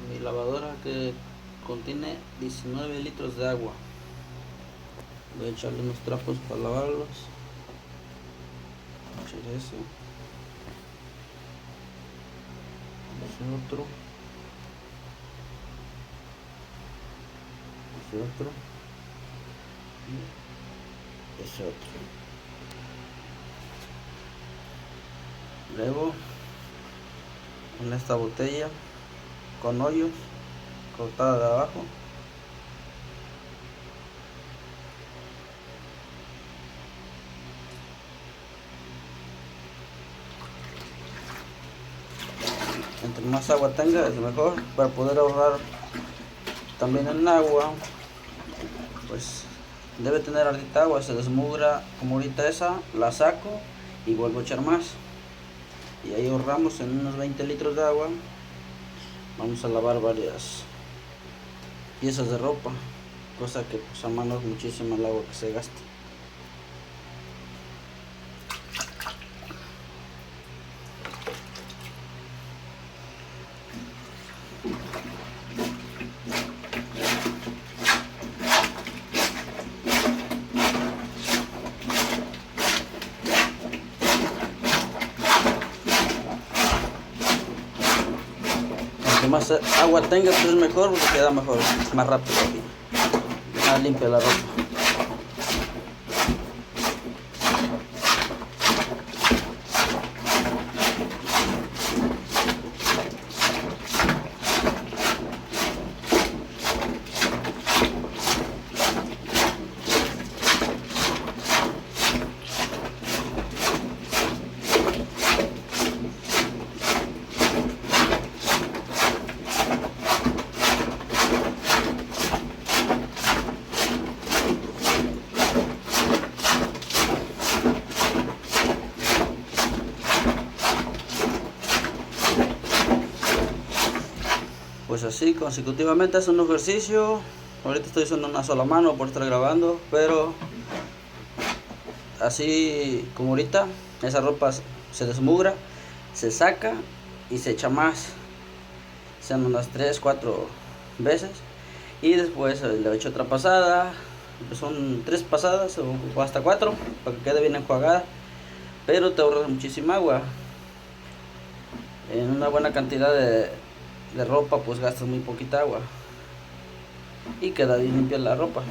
mi lavadora que contiene 19 litros de agua. Voy a echarle unos trapos para lavarlos. Echar eso. Ese otro. Ese otro. Y ese otro. Luego en esta botella con hoyos cortada de abajo entre más agua tenga es mejor para poder ahorrar también en agua. Pues debe tener harta agua, se desmugra como ahorita esa, la saco y vuelvo a echar más y ahí ahorramos en unos 20 litros de agua. Vamos a lavar varias piezas de ropa, cosa que pues a mano es muchísimo el agua que se gasta. Entre más agua tenga pues es mejor porque queda mejor, más rápido y más limpia la ropa. Pues así consecutivamente es un ejercicio. Ahorita estoy usando una sola mano por estar grabando, pero así como ahorita esa ropa se desmugra, se saca y se echa más, sean unas 3 4 veces y después le echo otra pasada, pues son 3 pasadas o hasta 4 para que quede bien enjuagada, pero te ahorras muchísima agua. En una buena cantidad de ropa pues gastas muy poquita agua y queda bien limpia la ropa.